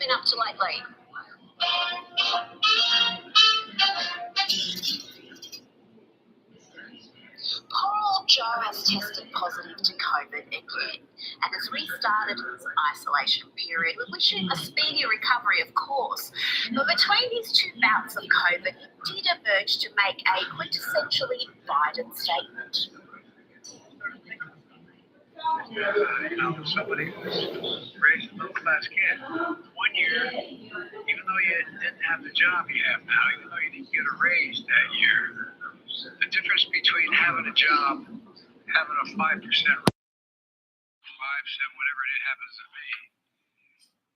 been up to lately? Poor old Joe has tested positive to COVID again and has restarted his isolation period. We wish him a speedy recovery, of course. But between his two bouts of COVID, he did emerge to make a quintessentially Biden statement. Somebody who's raised a middle-class kid, 1 year, even though you didn't have the job you have now, even though you didn't get a raise that year, the difference between having a job, having a 5%, 5, 7, whatever it happens to be,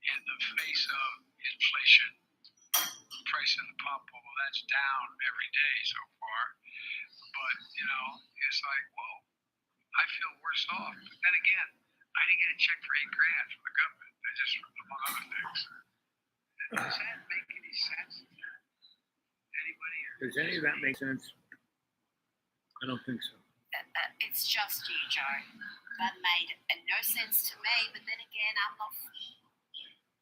in the face of inflation, price of the pump, well, that's down every day so far. But, it's like, well, I feel worse off. But then again, I didn't get a check for $8,000 from the government. They just, among other things. Does that make any sense? Anybody? Does any of that make sense? I don't think so. It's just you, Joe. That made no sense to me, but then again, I'm not.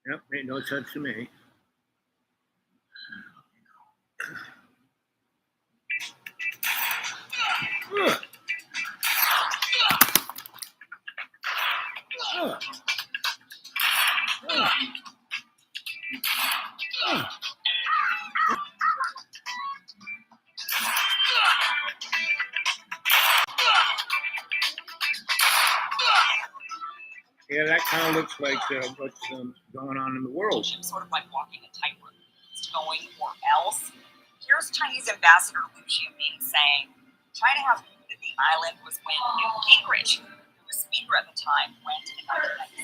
Yep, made no sense to me. Yeah, that kind of looks like what's going on in the world. Sort of like walking a tightrope. It's going or else. Here's Chinese Ambassador Liu Xiaoming saying China has looted the island was when Newt Gingrich, who was Speaker at the time, went in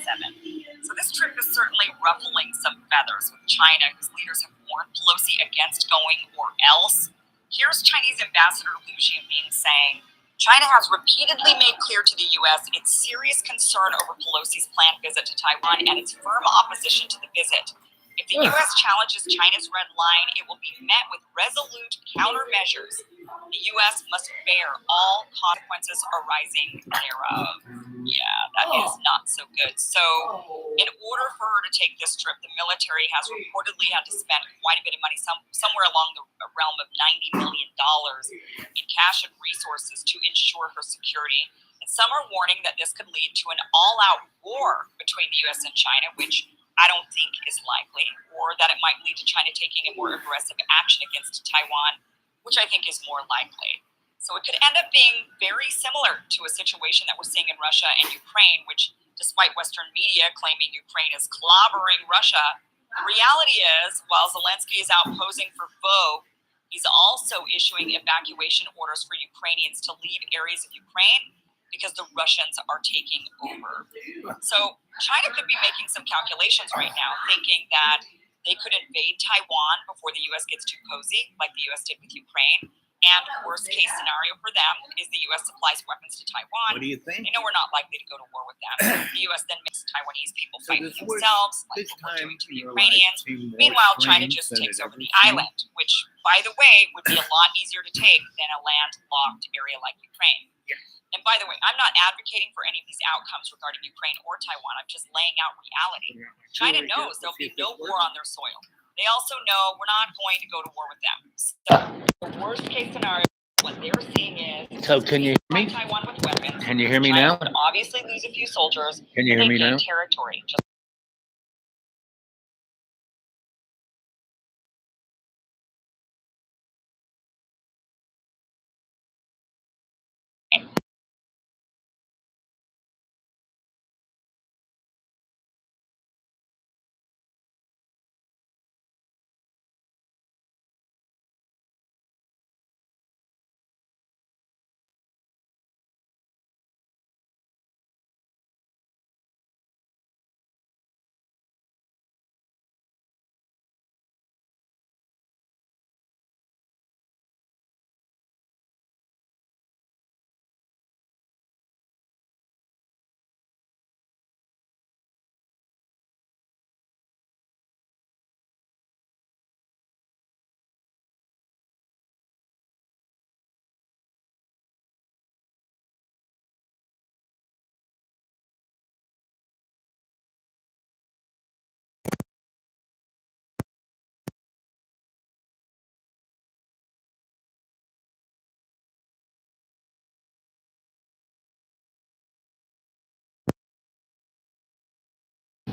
1997. So this trip is certainly ruffling some feathers with China, whose leaders have warned Pelosi against going or else. Here's Chinese Ambassador Liu Xiaoming saying China has repeatedly made clear to the U.S. its serious concern over Pelosi's planned visit to Taiwan and its firm opposition to the visit. If the U.S. challenges China's red line, it will be met with resolute countermeasures. The U.S. must bear all consequences arising thereof. Yeah, that is not so good. So, in order for her to take this trip, the military has reportedly had to spend quite a bit of money, somewhere along the realm of $90 million in cash and resources to ensure her security. And some are warning that this could lead to an all-out war between the U.S. and China, which I don't think is likely, or that it might lead to China taking a more aggressive action against Taiwan, which I think is more likely. So it could end up being very similar to a situation that we're seeing in Russia and Ukraine, which, despite Western media claiming Ukraine is clobbering Russia, the reality is, while Zelensky is out posing for Vogue, he's also issuing evacuation orders for Ukrainians to leave areas of Ukraine because the Russians are taking over. So China could be making some calculations right now, thinking that they could invade Taiwan before the U.S. gets too cozy, like the U.S. did with Ukraine. And worst case scenario for them is the U.S. supplies weapons to Taiwan. What do you think? They know we're not likely to go to war with them. The U.S. then makes Taiwanese people fight for themselves, like what we're doing to the Ukrainians. Meanwhile, China just takes over the island, which, by the way, would be a lot easier to take than a landlocked area like Ukraine. And by the way, I'm not advocating for any of these outcomes regarding Ukraine or Taiwan. I'm just laying out reality. China knows there'll be no war on their soil. They also know we're not going to go to war with them. So the worst case scenario, what they're seeing is So can you hear me? Taiwan with weapons. Can you hear me China now? would obviously lose a few soldiers. Can you hear me now? Territory. Just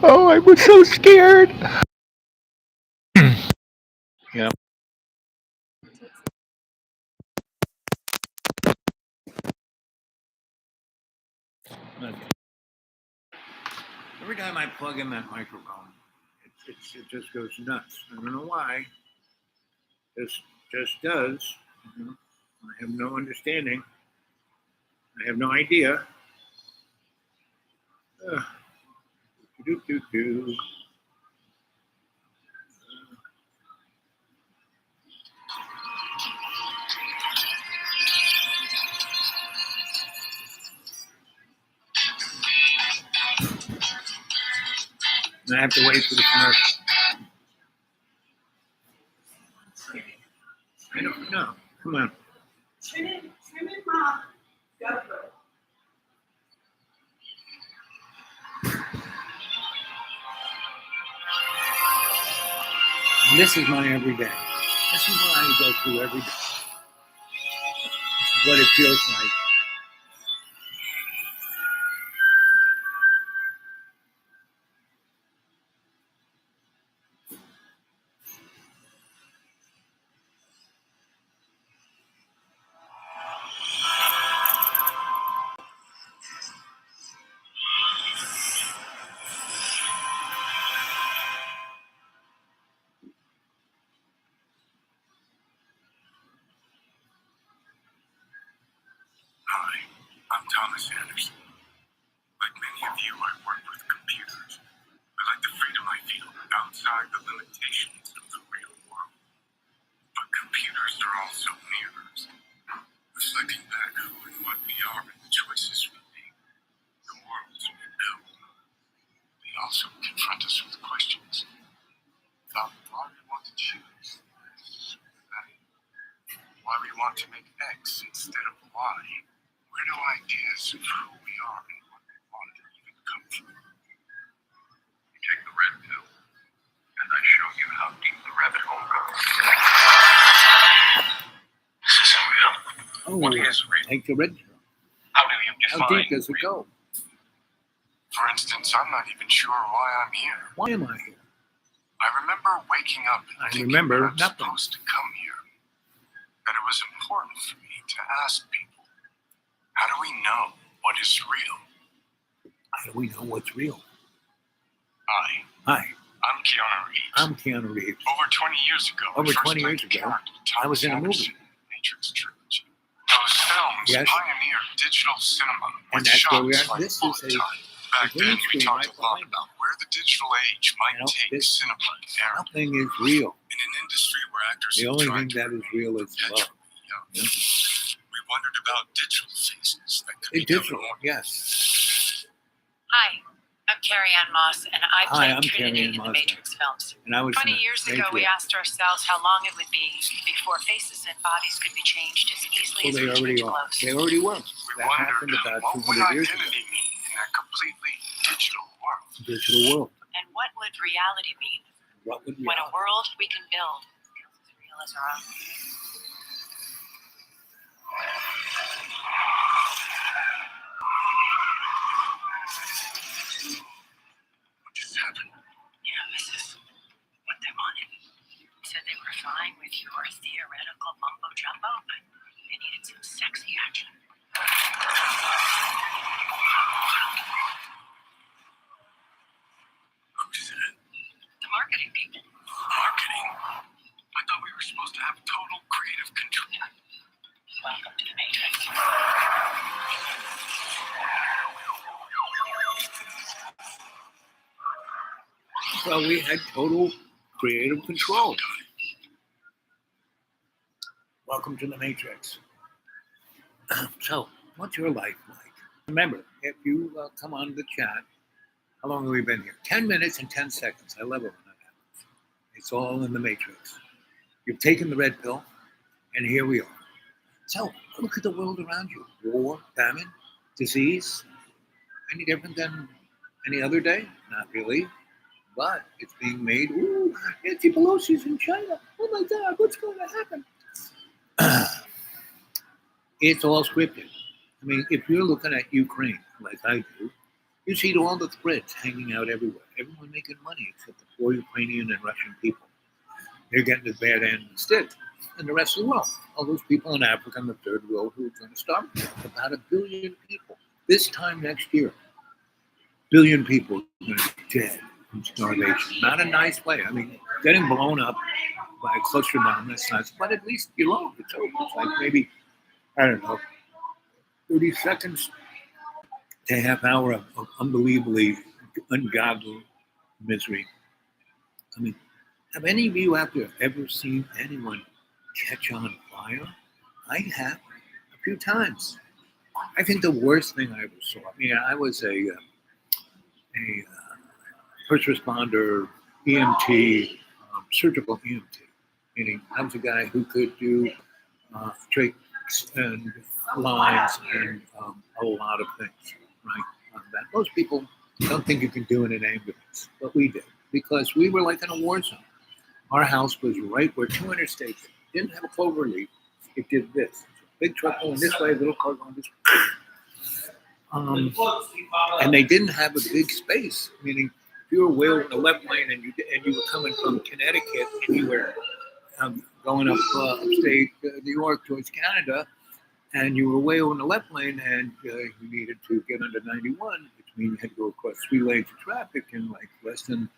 Oh, I was so scared. Yeah. Okay. Every time I plug in that microphone, it just goes nuts. I don't know why. It just does. You know, I have no understanding. I have no idea. Uh, do, do, do. And I have to wait for the commercial. I don't know. Come on. And this is my everyday. This is what I go through every day. This is what it feels like. Hi, I'm Thomas Anderson. Like many of you, I work with computers. I like the freedom I feel outside the limitations of the real world. But computers are also mirrors, reflecting back who and what we are and the choices we make, the worlds we build. They also confront us with questions about why we want to choose this or that, why we want to make X instead of Y. Where do ideas of who we are and what we want even come from? You take the red pill, and I show you how deep the rabbit hole goes. This isn't real. Oh, What is real? take the red. How do you How define deep does it real? go? For instance, I'm not even sure why I'm here. Why am I here? I remember waking up and I thinking remember that I'm nothing. supposed to come here. That it was important for me to ask people, how do we know what is real? How do we know what's real? Hi, Hi, I'm Keanu Reeves. I'm Keanu Reeves. Over 20 years ago, Over I first 20 years played the ago, character I was in a Thomas movie. Anderson in the Matrix trilogy. Those films Yes. pioneered digital cinema And with that's where we shots are. like This is bullet a time. Back green then, we screen talked right a lot behind about where the digital age might You know, take this- cinema narrative. nothing is real. In an industry where actors The have only tried thing to that is remain real is love. perpetually young. Yeah. We wondered about digital faces that could It's become digital, immortal. yes. Hi, I'm Carrie Ann Moss, and I Hi, played I'm Trinity Carrie Ann in the Moss. Matrix films. And I was 20 in the years ago, we Matrix. asked ourselves how long it would be before faces and bodies could be changed as easily Well, as they we already change are. clothes. They already were. We That wondered happened about what would 200 years ago. identity mean in a completely digital world. Digital world. And what would reality mean What would when a reality? world we can build feels as real as our own? What just happened? Yeah, this is what they wanted. Said they were fine with your theoretical mumbo jumbo, but they needed some sexy action. Who's that? The marketing people. Marketing? I thought we were supposed to have total creative control. Welcome to the Matrix. Well, we had total creative control. Welcome to the Matrix. So, what's your life like? Remember, if you come on the chat, how long have we been here? 10 minutes and 10 seconds. I love it when that happens. It's all in the Matrix. You've taken the red pill, and here we are. So, look at the world around you. War, famine, disease. Any different than any other day? Not really. But it's being made. Ooh, Nancy Pelosi's in China. Oh my God, what's going to happen? It's all scripted. I mean, if you're looking at Ukraine, like I do, You see all the threads hanging out everywhere. Everyone making money except the poor Ukrainian and Russian people. They're getting the bad end of the stick. And the rest of the world, all those people in Africa and the third world who are going to starve. About 1 billion people. This time next year, 1 billion people are going to be dead from starvation. Not a nice way. I mean, getting blown up by a cluster bomb, that's nice. But at least you're low. It's over. It's like maybe, I don't know, 30 seconds to a half hour of unbelievably ungodly misery. I mean, have any of you out there ever seen anyone catch on fire? I have a few times. I think the worst thing I ever saw. I mean, I was a first responder, EMT, surgical EMT, meaning I was a guy who could do trachs and lines and a lot of things, right? That most people don't think you can do in an ambulance, but we did because we were like in a war zone. Our house was right where 2 interstates. It didn't have a clover leaf. It did this. Big truck going this way, little car going this way. And they didn't have a big space, meaning if you were way over the left lane and you were coming from Connecticut and you were going up upstate New York towards Canada, and you were way over in the left lane and you needed to get under 91, which means you had to go across 3 lanes of traffic in like less than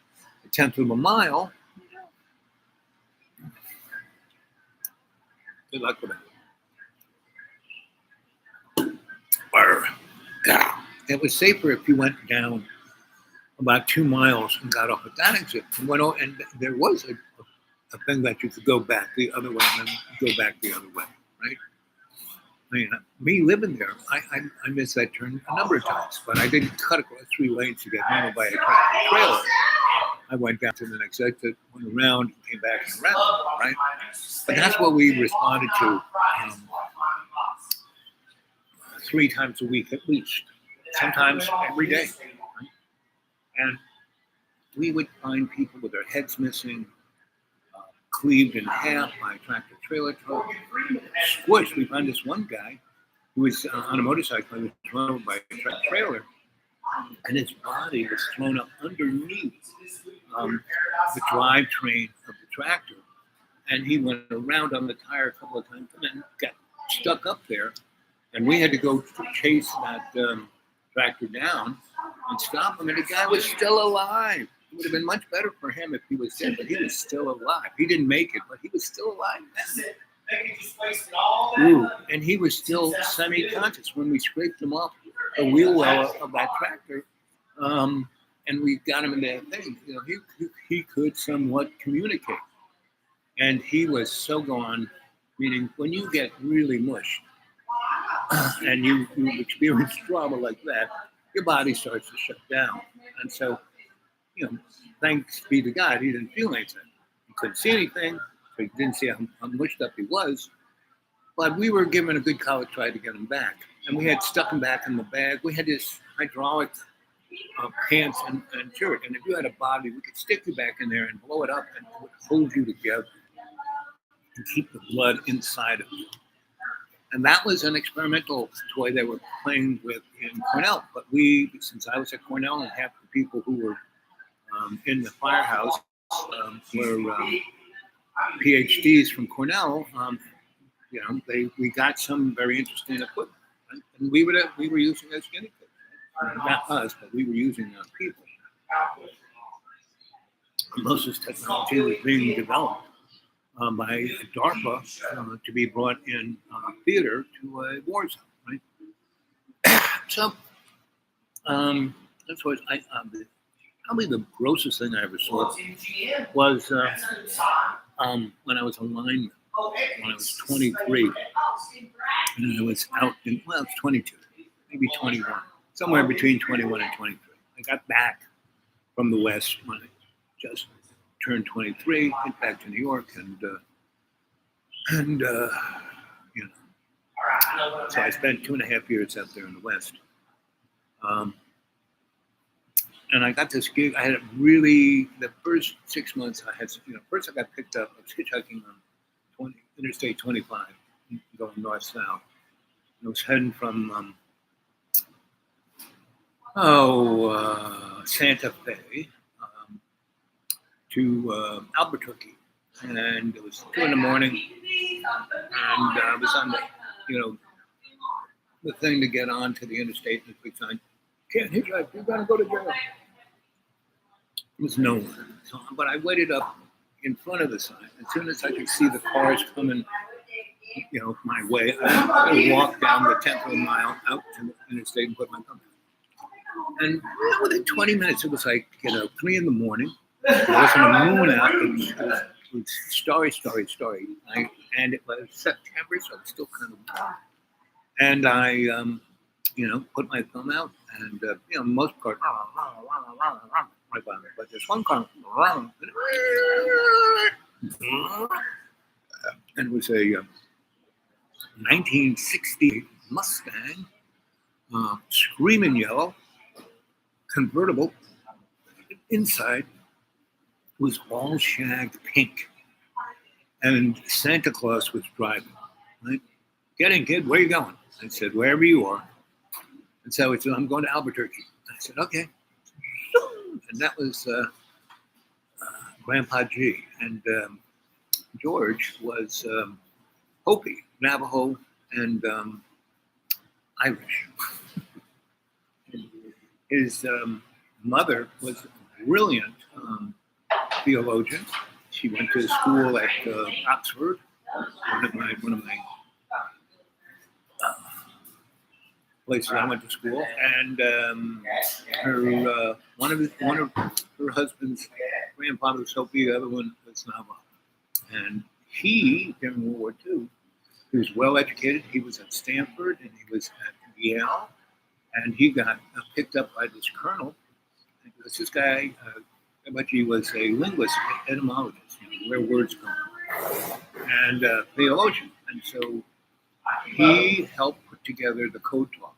a tenth of a mile. Good luck with that. Yeah. It was safer if you went down about 2 miles and got off at that exit and went over, and there was a thing that you could go back the other way and then go back the other way, right? I mean, me living there, I missed that turn a number of times, but I didn't cut across 3 lanes to get home by a trailer. I went down to the next exit, went around, and came back and around, right? But that's what we responded to 3 times a week at least, sometimes every day. Right? And we would find people with their heads missing, cleaved in half by a tractor trailer truck, squished. We found this one guy who was on a motorcycle and was thrown over by a tractor trailer, and his body was thrown up underneath the drivetrain of the tractor. And he went around on the tire a couple of times and then got stuck up there. And we had to go chase that tractor down and stop him. And the guy was still alive. It would have been much better for him if he was dead, but he was still alive. He didn't make it, but he was still alive then. Ooh, and he was still semi-conscious when we scraped him off the wheel well of that tractor. And we got him in that thing. You know, he could somewhat communicate. And he was so gone, meaning when you get really mushed and you experience trauma like that, your body starts to shut down. And so, you know, thanks be to God, he didn't feel anything. He couldn't see anything, so he didn't see how mushed up he was. But we were given a good college try to get him back. And we had stuck him back in the bag. We had this hydraulic pants and shirt. And if you had a body, we could stick you back in there and blow it up and it would hold you together and keep the blood inside of you. And that was an experimental toy they were playing with in Cornell. But we, since I was at Cornell and half the people who were in the firehouse were PhDs from Cornell, you know, we got some very interesting equipment. Right? And we were using as guinea pigs. Not us, but we were using people. And most of this technology was being developed by DARPA to be brought in theater to a war zone, right? So that's what probably the grossest thing I ever saw was when I was a lineman, when I was 23, and I was out in, well, it's 22, maybe 21. Somewhere between 21 and 23. I got back from the West when I just turned 23, went back to New York, and you know, so I spent 2.5 years out there in the West. And I got this gig. I had the first 6 months I had, you know, first I got picked up. I was hitchhiking on Interstate 25, going north-south. I was heading from Santa Fe to Albuquerque, and it was 2 in the morning, and I was on the, you know, the thing to get on to the interstate, and the sign, can't hitchhike, you're gonna go to jail. There was no one, so, but I waited up in front of the sign. As soon as I could see the cars coming, you know, my way, I walked down the 10th of a mile out to the interstate and put my thumb out. And within 20 minutes, it was like, 3 in the morning. There wasn't a moon out. It was starry. And it was September, so it's still kind of warm. And I, put my thumb out, and most cars, right by me. But there's one car, and it was a 1968 Mustang, screaming yellow, convertible. Inside was all shagged pink, and Santa Claus was driving. Right? Get in, kid. Where are you going? I said, wherever you are. And so he said, I'm going to Albuquerque. I said, okay. And that was Grandpa G. And George was Hopi, Navajo, and Irish. His mother was a brilliant theologian. She went to school at Oxford, one of my places I went to school, and one of her husband's grandfather was Hopi, the other one was Navajo, and he during World War II, he was well educated. He was at Stanford and he was at Yale, and he got picked up by this colonel. Because this guy, he was a linguist, etymologist, where words come from, and theologian, and so he helped put together the Code Talk.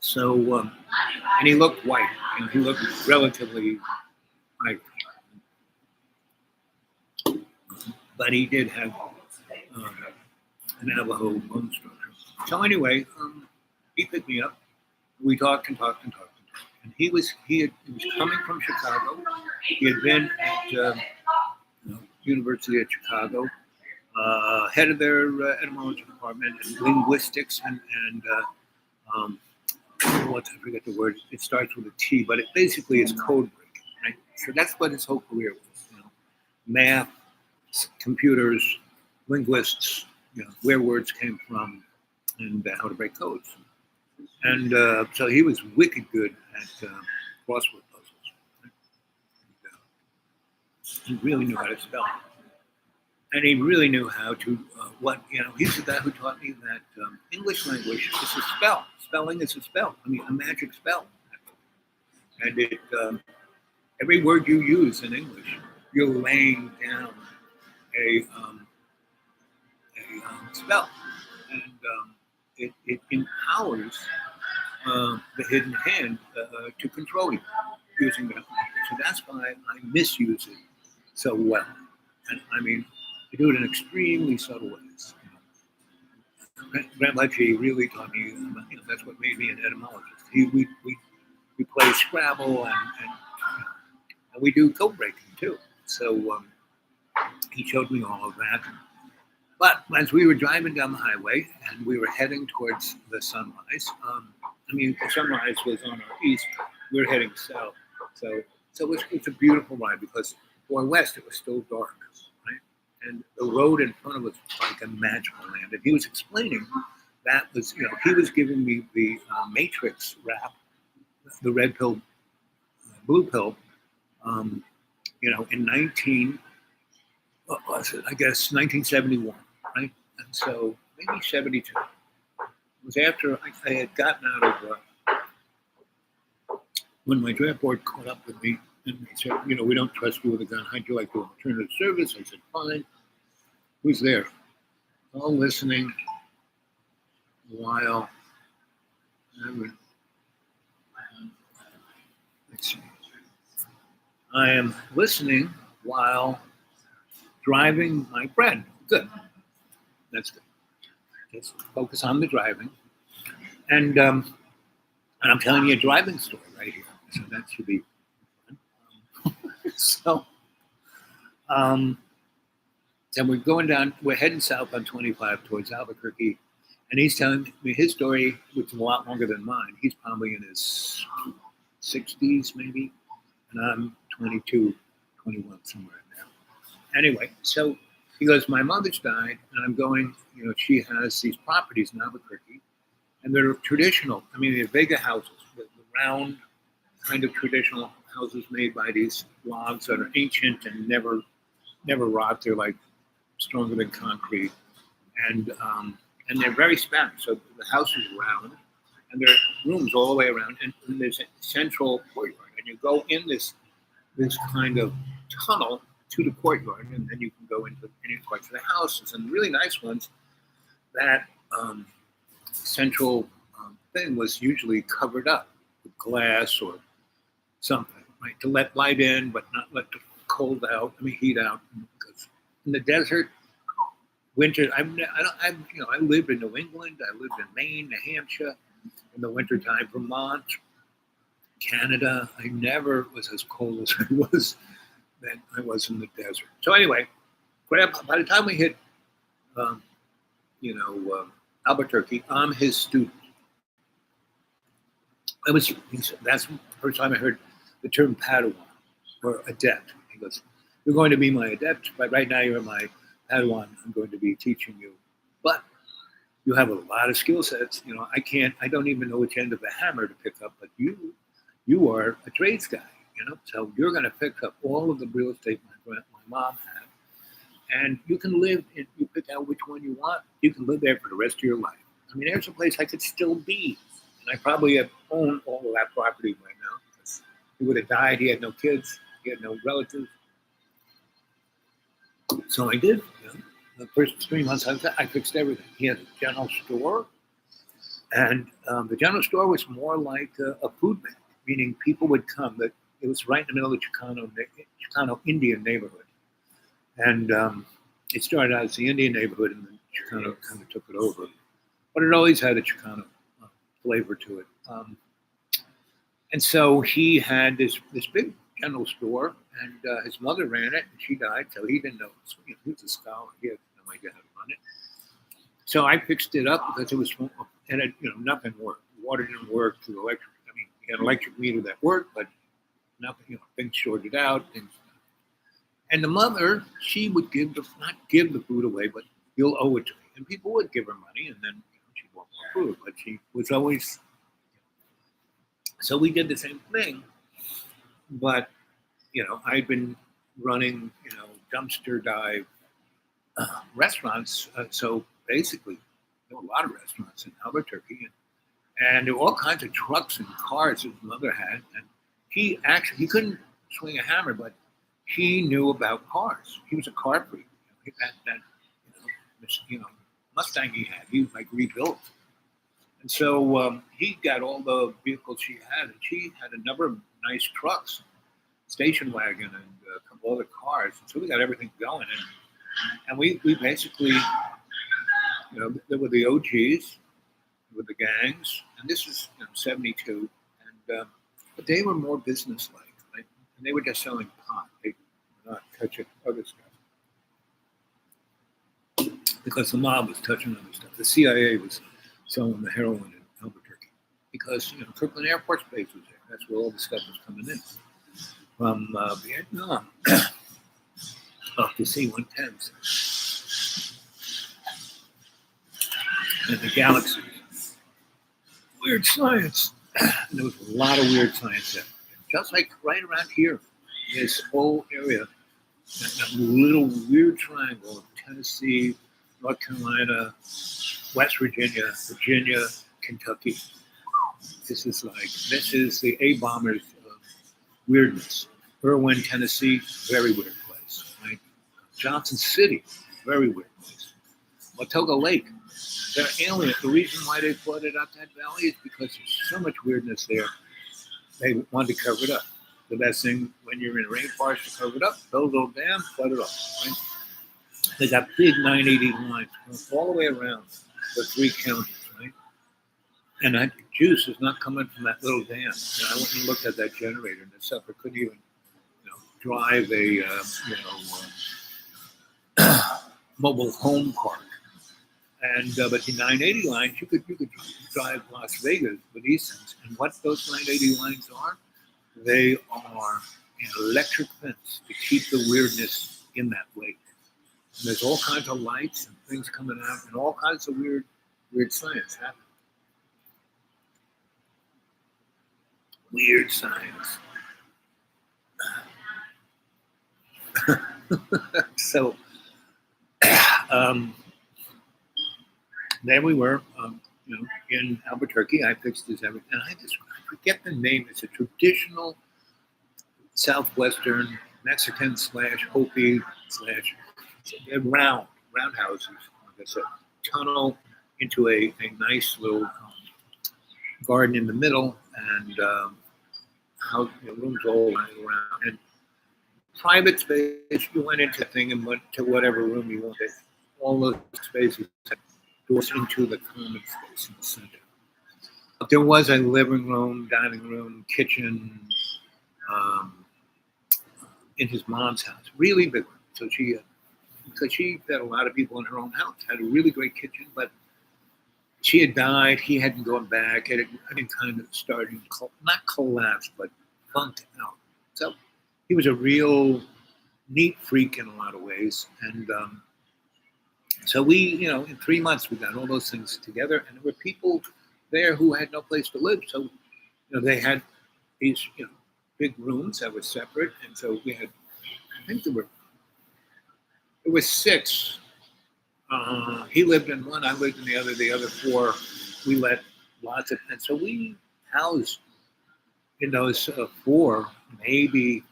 So, and he looked white, and he looked relatively Irish, but he did have a Navajo bone structure. So anyway, he picked me up. We talked. And he was coming from Chicago. He had been at University of Chicago, head of their etymology department and linguistics and I forget the word. It starts with a T, but it basically is code breaking, right? So that's what his whole career was. Math, computers, linguists, where words came from, and how to break codes. And so he was wicked good at crossword puzzles. Right? And, he really knew how to spell. And he really knew how to, he's the guy who taught me that English language is a spell. Spelling is a spell. I mean, a magic spell. And it, every word you use in English, you're laying down a spell. And it empowers the hidden hand to control you using that. So that's why I misuse it so well. And I mean, I do it in extremely subtle ways. Grandpa G really taught me, that's what made me an etymologist. We play Scrabble and we do code breaking too. So he showed me all of that. But as we were driving down the highway and we were heading towards the sunrise, the sunrise was on our east, we were heading south. So it's a beautiful ride because going west, it was still dark, right? And the road in front of us was like a magical land. And he was explaining that was, he was giving me the Matrix rap, the red pill, blue pill, in 1971, right? And so maybe 72. It was after I had gotten out of, when my draft board caught up with me and they said, we don't trust you with a gun. How'd you like to alternative service? I said, fine. Who's there? All listening while, let's see. I am listening while driving my friend. Good. That's good. Just focus on the driving. And And I'm telling you a driving story right here. So that should be fun. So, and we're going down, we're heading south on 25 towards Albuquerque. And he's telling me his story, which is a lot longer than mine. He's probably in his 60s, maybe. And I'm 22, 21, somewhere in there. Anyway, so he goes, my mother's died, and I'm going, she has these properties in Albuquerque, and they're traditional. I mean, they're Vega houses, the round kind of traditional houses made by these logs that are ancient and never rot. They're like stronger than concrete. And they're very Spanish. So the house is round, and there are rooms all the way around, and there's a central courtyard. And you go in this kind of tunnel to the courtyard, and then you can go into any parts of the houses. And really nice ones, that central thing was usually covered up with glass or something, right, to let light in, but not let the heat out. Because in the desert, winter, I lived in New England, I lived in Maine, New Hampshire, in the wintertime, Vermont, Canada. I never was as cold as I was in the desert. So anyway, by the time we hit, Albuquerque, I'm his student. That's the first time I heard the term Padawan or adept. He goes, "You're going to be my adept, but right now you're my Padawan. I'm going to be teaching you, but you have a lot of skill sets. I don't even know which end of the hammer to pick up, but you are a trades guy, so you're going to pick up all of the real estate my mom had, and you can live in, you pick out which one you want. You can live there for the rest of your life. I mean, there's a place I could still be, and I probably own all of that property right now, because he would have died. He had no kids. He had no relatives. So I did. The first 3 months I fixed everything. He had a general store, and the general store was more like a food bank, meaning people would come. But it was right in the middle of the Chicano Indian neighborhood, and it started out as the Indian neighborhood, and then Chicano kind of took it over. But it always had a Chicano flavor to it. And so he had this big general store, and his mother ran it, and she died, so he didn't know. He was a scholar; he had no idea how to run it. So I fixed it up because it was, and nothing worked. Water didn't work. The electric, he had an electric meter that worked, but nothing. Things shorted out. And the mother, she would not give the food away, but you'll owe it to me. And people would give her money, and then she'd want more food. But she was always. So we did the same thing, but I'd been running dumpster dive restaurants. So basically, there were a lot of restaurants in Albuquerque, and there were all kinds of trucks and cars his mother had. And he couldn't swing a hammer, but he knew about cars. He was a car freak. That Mustang he had, he like rebuilt. And so he got all the vehicles she had, and she had a number of nice trucks, station wagon, and a couple other cars. And so we got everything going, and we basically, there were the OGs, with the gangs, and this is 72, and but they were more business-like, right? And they were just selling pot. They were not touching other stuff because the mob was touching other stuff. The CIA was selling the heroin in Albuquerque because Kirkland Air Force Base was there. That's where all the stuff was coming in from Vietnam off the C-110s and the Galaxy. Weird science. And there was a lot of weird science there. Just like right around here, this whole area, that little weird triangle of Tennessee, North Carolina, West Virginia, Kentucky. This is the A-bombers of weirdness. Irwin, Tennessee, very weird place. Right? Johnson City, very weird place. Watoga Lake, they're alien. The reason why they flooded out that valley is because there's so much weirdness there. They wanted to cover it up. The best thing when you're in a rainforest to cover it up, build a little dam, flood it off. Right? They got big 980 lines all the way around the 3 counties, right? And that juice is not coming from that little dam. I went and looked at that generator, and the sucker couldn't even, drive a, mobile home park. And but the 980 lines, you could drive Las Vegas with these things. And what those 980 lines are, they are an electric fence to keep the weirdness in that lake. And there's all kinds of lights and things coming out, and all kinds of weird science happening. Weird science. So, there we were, in Albuquerque. I fixed his everything, and I forget the name. It's a traditional Southwestern Mexican / Hopi / roundhouses. Like I said, tunnel into a nice little garden in the middle, and rooms all lying around. And private space, you went into the thing and went to whatever room you wanted. All those spaces had doors into the common space in the center. There was a living room, dining room, kitchen in his mom's house, really big. So because she had a lot of people in her own house, had a really great kitchen, but she had died. He hadn't gone back. It had been kind of starting, not collapse, but funked out. So he was a real neat freak in a lot of ways. And so we, in 3 months, we got all those things together. And there were people there who had no place to live. So, they had these, big rooms that were separate. And so we had, I think there were 6. He lived in one, I lived in the other 4, we let lots of, and so we housed in those 4, maybe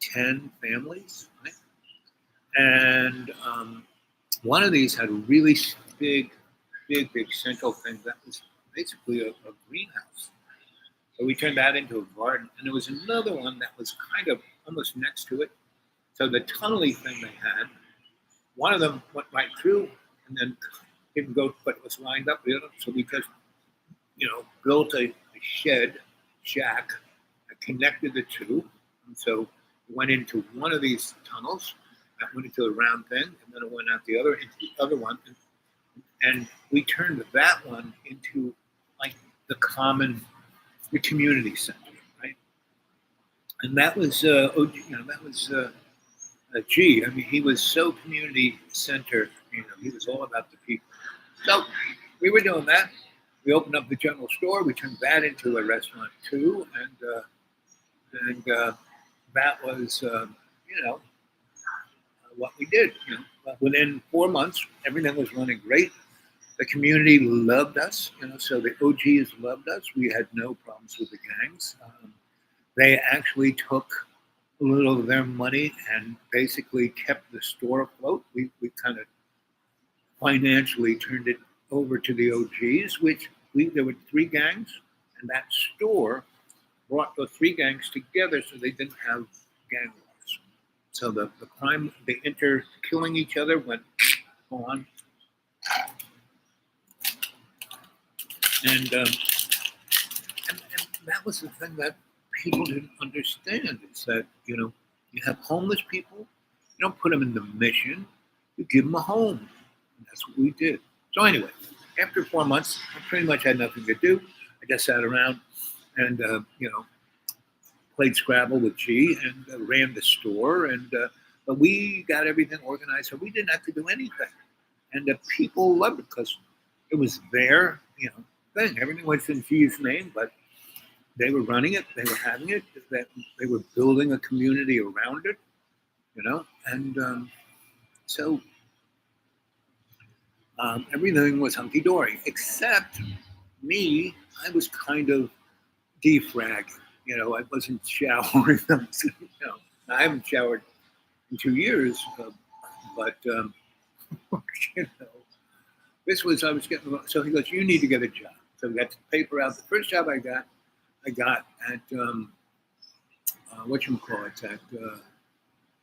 10 families, right? And one of these had a really big central thing that was basically a greenhouse. So we turned that into a garden, and there was another one that was kind of almost next to it. So the tunneling thing they had, one of them went right through, and then didn't go, but it was lined up with it. So we just, built a shack that connected the two. And so we went into one of these tunnels, that went into the round thing, and then it went out into the other one. And we turned that one into like the community center, right? And that was, G. I mean, he was so community centered. He was all about the people. So we were doing that. We opened up the general store. We turned that into a restaurant too, and that was, what we did. But within 4 months, everything was running great. The community loved us. So the OGs loved us. We had no problems with the gangs. They actually took a little of their money and basically kept the store afloat. We kind of financially turned it over to the OGs, which there were 3 gangs, and that store brought the 3 gangs together so they didn't have gang wars. So the crime, the killing each other went on. And that was the thing that people didn't understand, is that, you have homeless people, you don't put them in the mission, you give them a home. And that's what we did. So anyway, after 4 months, I pretty much had nothing to do. I just sat around and, played Scrabble with G and ran the store. And but we got everything organized, so we didn't have to do anything. And the people loved it because it was their, thing. Everything was in G's name, but they were running it, they were having it, that they were building a community around it, and so everything was hunky-dory, except me. I was kind of defragging, I wasn't showering them, I haven't showered in 2 years, but this was, I was getting, so he goes, you need to get a job. So we got the paper out. The first job I got at at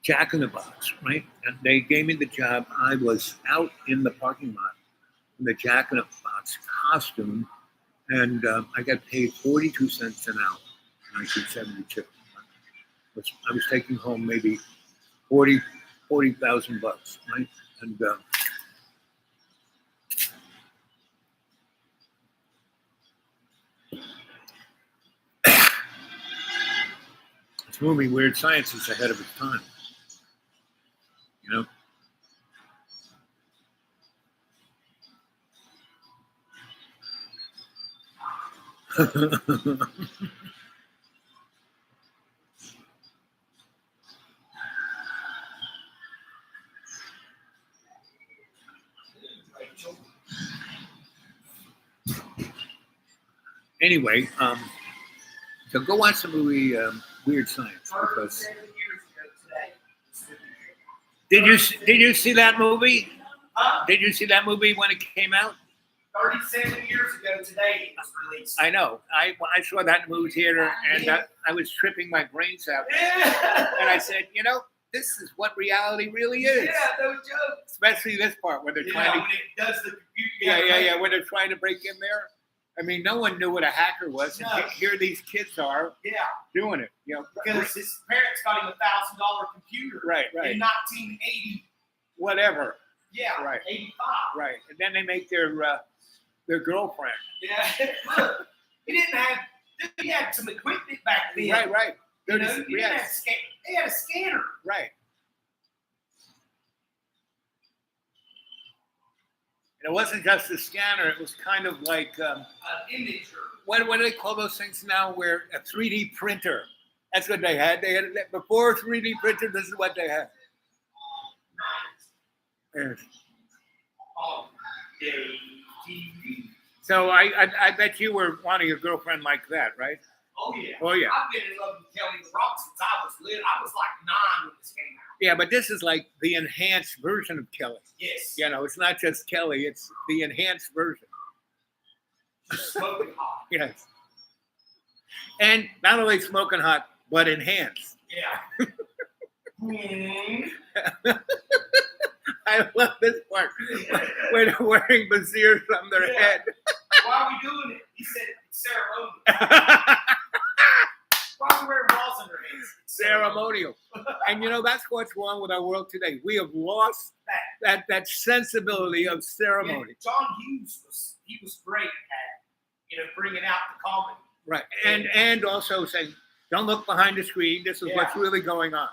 Jack in the Box, right? And they gave me the job. I was out in the parking lot in the Jack in the Box costume, And I got paid 42 cents an hour in 1972. I was taking home maybe 40,000 bucks, right? And this movie, Weird Science, is ahead of its time. You know? Anyway, so go watch the movie Weird Science, because did you see that movie? Did you see that movie when it came out? 37 years ago today it was released. I know. I saw that in the movie theater, and I was tripping my brains out. Yeah. And I said, you know, this is what reality really is. Yeah, no joke. Especially this part where they're trying to. When it does the computer. Yeah. When they're trying to break in there. I mean, no one knew what a hacker was. No. And here these kids are Yeah, doing it. You know, because his parents got him a $1,000 computer. right, In 1980. whatever. Yeah. Right. 85. Right, and then they make their girlfriend. Yeah. Look, he had some equipment back then. Right. You know, he didn't have Yes. they had a scanner. Right. And it wasn't just a scanner; it was kind of like An imager. what do they call those things now? Where a 3D printer. That's what they had. They had before 3D printer. This is what they had. Yes. On day TV. So I bet you were wanting a girlfriend like that, right? Oh yeah. Oh yeah. I've been in love with Kelly Rock since I was little. I was like 9 when this came out. Yeah, but this is like the enhanced version of Kelly. Yes. You know, it's not just Kelly; it's the enhanced version. Smoking hot. Yes. And not only smoking hot, but enhanced. Yeah. Hmm. I love this part when they're wearing braziers on their Yeah. head. Why are we doing it? He said it's ceremonial. Why are we wearing balls on their heads? It's Ceremonial. And you know, that's what's wrong with our world today. We have lost that sensibility of ceremony. Yeah, John Hughes was great at bringing out the comedy. Right. And also saying, don't look behind the screen. This is what's really going on.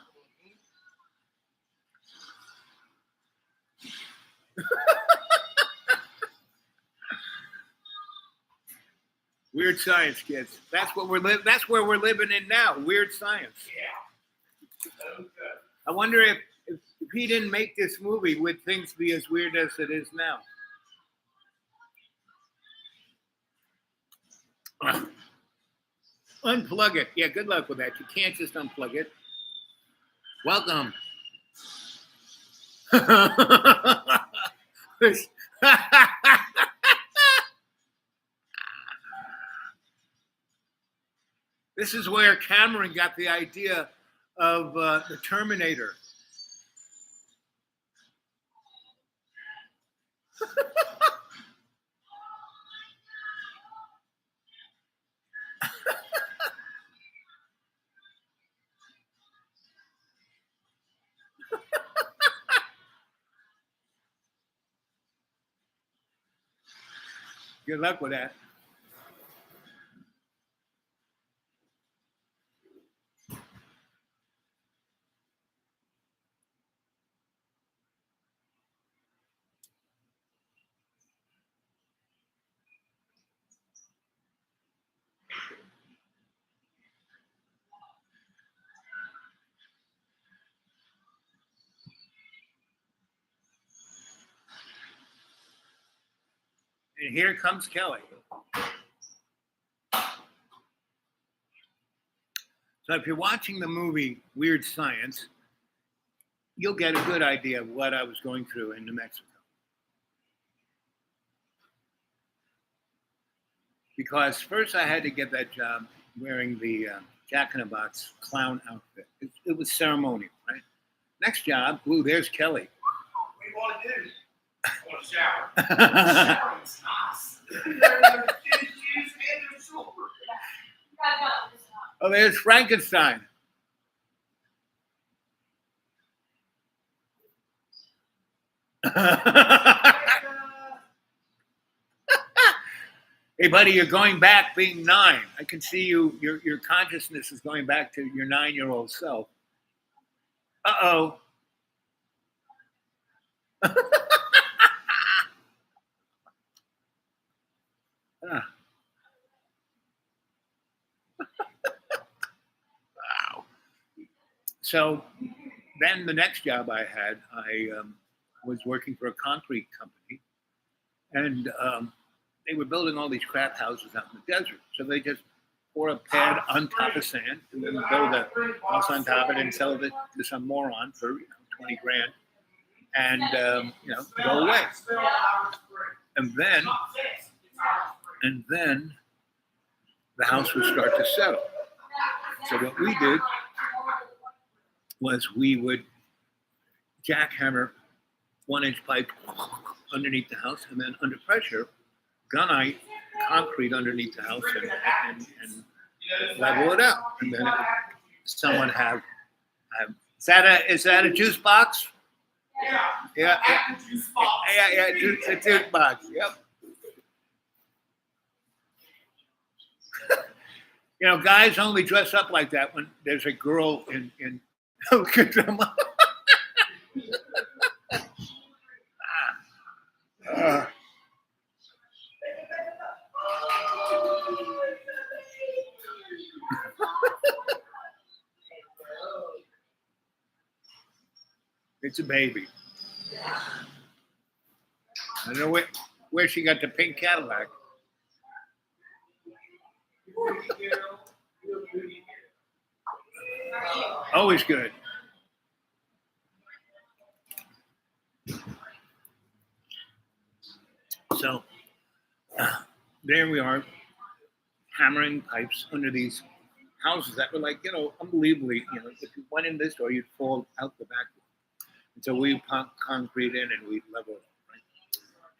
Weird Science, kids. That's what that's where we're living in now. Weird Science. Yeah. Okay. I wonder if he didn't make this movie, would things be as weird as it is now? Unplug it. Yeah, good luck with that. You can't just unplug it. Welcome. This is where Cameron got the idea of the Terminator. Good luck with that. And here comes Kelly. So if you're watching the movie Weird Science, you'll get a good idea of what I was going through in New Mexico. Because first I had to get that job wearing the Jack in the Box clown outfit. It was ceremonial, right? Next job, ooh, there's Kelly. What do you want to do? I want to shower. Showering's nice. Oh, there's Frankenstein. Hey, buddy, you're going back being 9. I can see you. Your consciousness is going back to your 9-year-old self. Uh-oh. Ah. Wow. So then the next job I had, I was working for a concrete company, and they were building all these crap houses out in the desert. So they just pour a pad on top of sand and then build a house on top of it and sell it to some moron for 20 grand and go away. And then the house would start to settle. So what we did was we would jackhammer 1-inch pipe underneath the house, and then under pressure, gunite concrete underneath the house and level it out. And then someone have is that a juice box? Yeah. A juice box. Yep. Guys only dress up like that when there's a girl in look at them. It's a baby. I don't know where she got the pink Cadillac. Always good. So there we are, hammering pipes under these houses that were like, unbelievably, if you went in this door, you'd fall out the back door. And so we put concrete in and we level it up, right?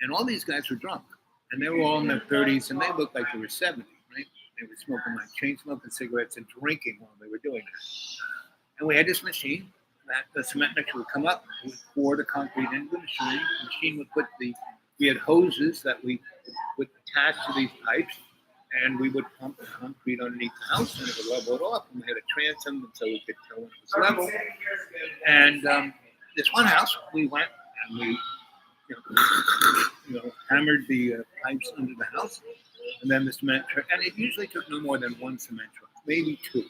And all these guys were drunk, and they were all in their 30s, and they looked like they were 70, right? They were smoking chain smoking cigarettes and drinking while they were doing it. And we had this machine that the cement mixer would come up, we would pour the concrete into the machine. The machine would we had hoses that we would attach to these pipes, and we would pump the concrete underneath the house, and it would level it off. And we had a transom so we could tell when it was level. And this one house, we went and we hammered the pipes under the house, and then the cement truck. And it usually took no more than 1 cement truck, maybe 2.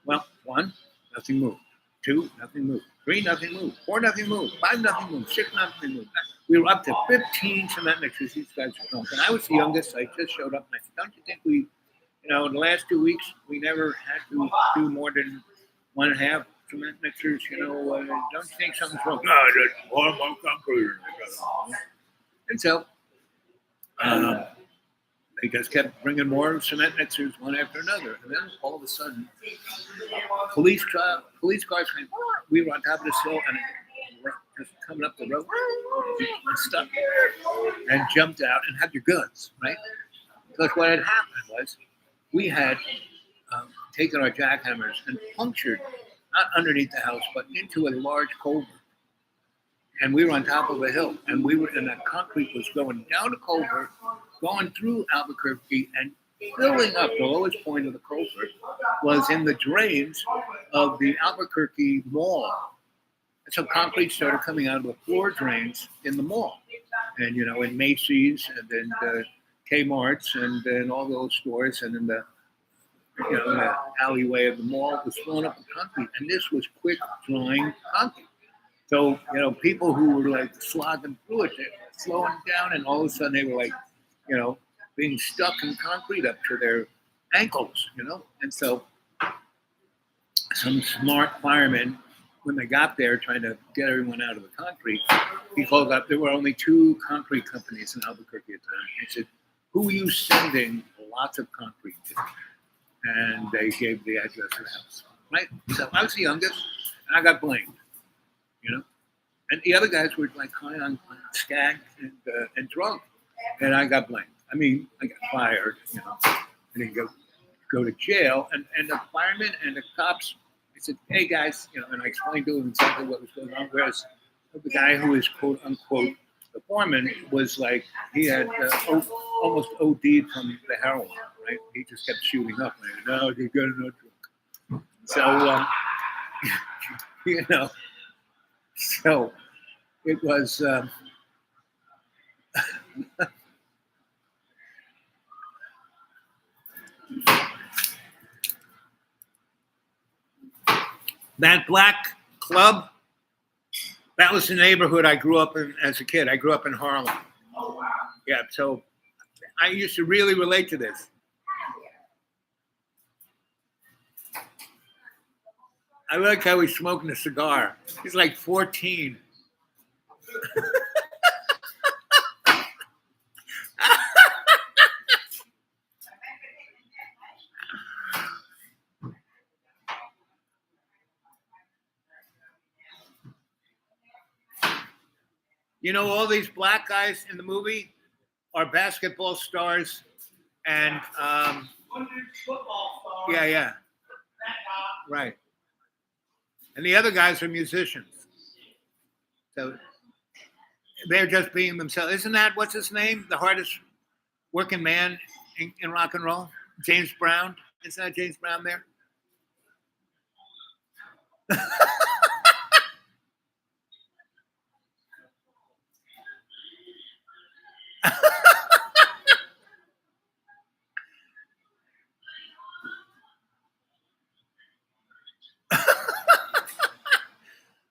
Well, 1, nothing moved. 2, nothing moved. 3, nothing moved. 4, nothing moved. 5, nothing moved. 6, nothing moved. We were up to 15 cement mixers. These guys were drunk. And I was the youngest. I just showed up, and I said, don't you think we, in the last 2 weeks, we never had to do more than 1.5 cement mixers? Don't you think something's wrong? No, there's more concrete. And so they just kept bringing more cement mixers one after another. And then all of a sudden, police cars came. We were on top of this hill, and just coming up the road and stuck and jumped out and had your guns, right? Because what had happened was we had taken our jackhammers and punctured, not underneath the house, but into a large culvert. And we were on top of a hill, and that concrete was going down the culvert, going through Albuquerque, and filling up. The lowest point of the culvert was in the drains of the Albuquerque Mall. And so concrete started coming out of the floor drains in the mall, and in Macy's, and then Kmart's, and then all those stores, and in the the alleyway of the mall was filling up with concrete, and this was quick drying concrete. So people who were like slogging through it, they were slowing down, and all of a sudden they were like, being stuck in concrete up to their ankles, And so some smart firemen, when they got there trying to get everyone out of the concrete, he called up. There were only 2 concrete companies in Albuquerque at the time. He said, who are you sending lots of concrete to? And they gave the address of the house, right? So I was the youngest, and I got blamed, And the other guys were like high on skag and drunk, and I got blamed. I mean, I got fired, I didn't go go to jail. And the firemen and the cops, I said, hey guys, and I explained to them exactly what was going on. Whereas the guy who is quote unquote the foreman was like, he had almost OD'd from the heroin, right? He just kept shooting up. Like, no, you're good enough. So, so it was. That black club, that was the neighborhood I grew up in as a kid. I grew up in Harlem. Oh wow. Yeah, so I used to really relate to this. I like how he's smoking a cigar. He's like 14. All these black guys in the movie are basketball stars and Football star. yeah, That guy. right. And the other guys are musicians. So they're just being themselves. Isn't that, what's his name? The hardest working man in rock and roll? James Brown. Isn't that James Brown there?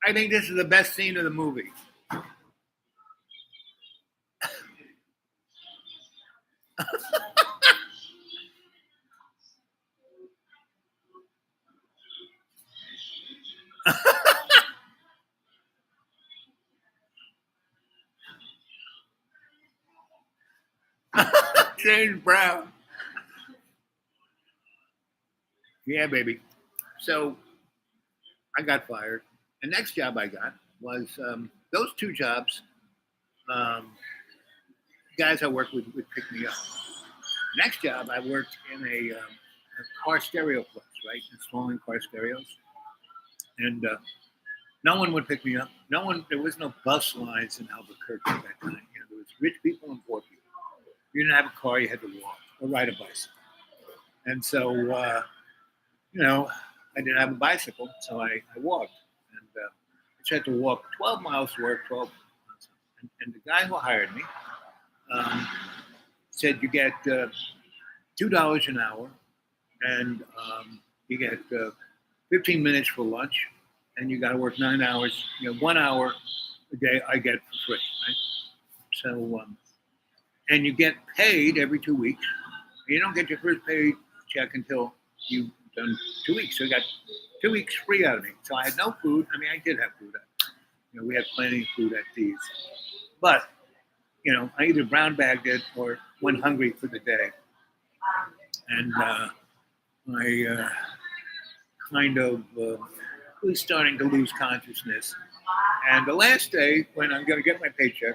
I think this is the best scene of the movie. James Brown. Yeah, baby. So I got fired. The next job I got was those two jobs. Guys I worked with would pick me up. Next job, I worked in a car stereo place, right? Installing car stereos. And no one would pick me up. There was no bus lines in Albuquerque at that time. There was rich people and poor people. You didn't have a car, you had to walk or ride a bicycle. And so, I didn't have a bicycle, so I walked. And I had to walk 12 miles to work, 12 miles. And the guy who hired me said you get $2 an hour, and you get 15 minutes for lunch, and you got to work 9 hours. 1 hour a day I get for free, right? So, and you get paid every 2 weeks. You don't get your first pay check until you've done 2 weeks. So you got 2 weeks free out of me. So I had no food. I mean, I did have food. We had plenty of food at these. But, I either brown bagged it or went hungry for the day. And I kind of was starting to lose consciousness. And the last day, when I'm going to get my paycheck,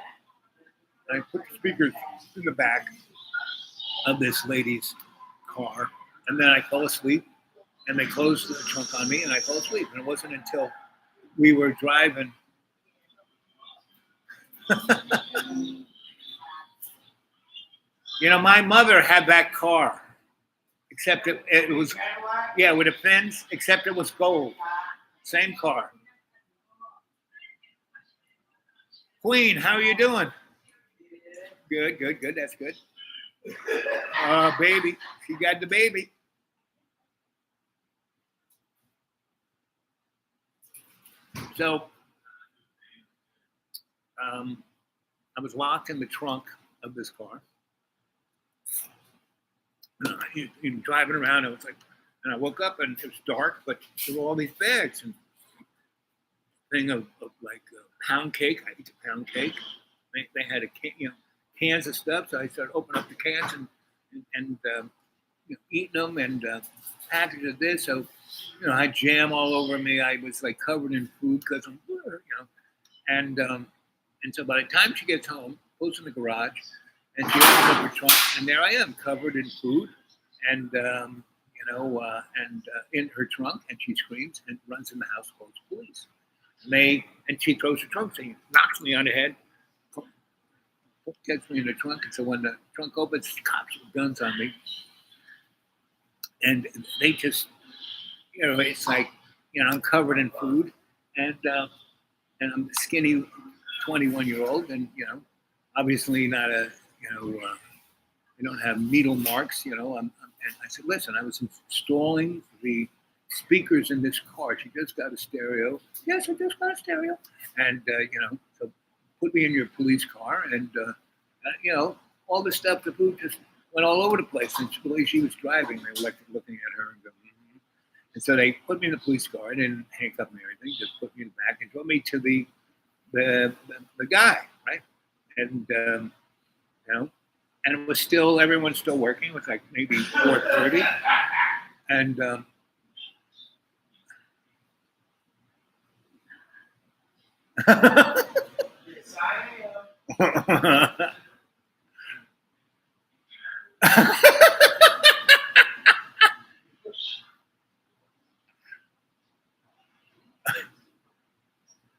I put the speakers in the back of this lady's car, and then I fell asleep, and they closed the trunk on me, and I fell asleep. And it wasn't until we were driving. My mother had that car, except it was, with the fins, except it was gold. Same car. Queen, how are you doing? Good. That's good. Baby. She got the baby. So, I was locked in the trunk of this car. Driving around, and I woke up and it was dark, but there were all these bags and thing of like pound cake. I ate the pound cake. They had cans of stuff, so I started opening up the cans and eating them and packaging of this. So I had jam all over me. I was like covered in food because I'm and so by the time she gets home, goes in the garage, and she opens up her trunk, and there I am, covered in food, and and in her trunk, and she screams and runs in the house, calls police. And she throws the trunk, so he knocks me on the head, gets me in the trunk, and so when the trunk opens, cops with guns on me, and they just, it's like, I'm covered in food, and I'm a skinny 21-year-old, and obviously not I don't have needle marks, and I said, listen, I was installing the speakers in this car. She just got a stereo. Yes, I just got a stereo. And, so put me in your police car. And, all the stuff, the food just went all over the place. And the way she was driving, they were like looking at her and going, mm-hmm. And so they put me in the police car. They didn't handcuff me or anything, just put me in the back and drove me to the guy, right? And, and it was still, everyone's still working. It was like maybe 4:30. And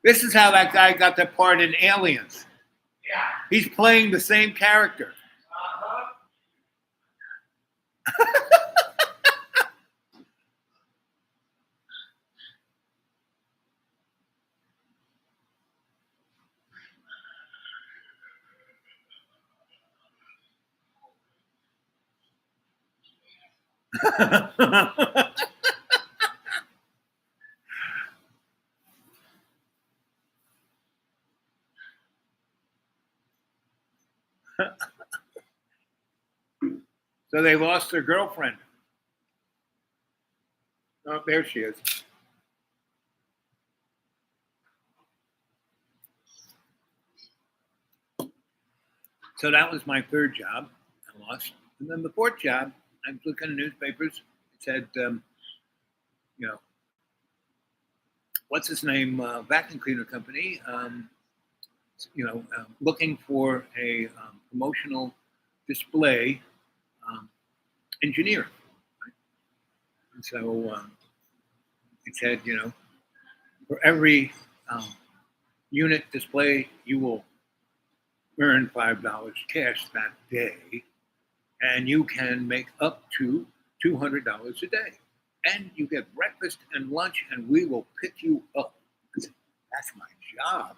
this is how that guy got the part in Aliens. Yeah. He's playing the same character. So they lost their girlfriend. Oh, there she is. So that was my third job. I lost. And then the fourth job, I was looking at newspapers. It said, what's his name? Vacuum cleaner company. Looking for a promotional display engineer. Right? And so it said, for every unit display, you will earn $5 cash that day, and you can make up to $200 a day. And you get breakfast and lunch, and we will pick you up. I said, that's my job.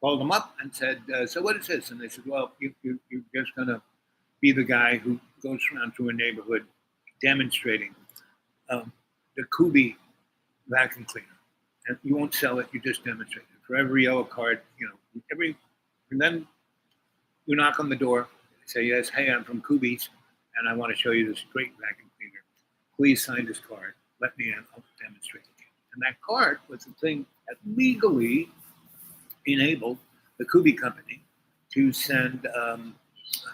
Called them up and said, so what is this? And they said, well, you're just going to be the guy who goes around to a neighborhood demonstrating the Kubi vacuum cleaner. And you won't sell it, you just demonstrate it. For every yellow card, and then you knock on the door, say, yes, hey, I'm from Kubi's, and I want to show you this great vacuum cleaner. Please sign this card. Let me in, I'll demonstrate it. And that card was the thing that legally enabled the Kubi company to send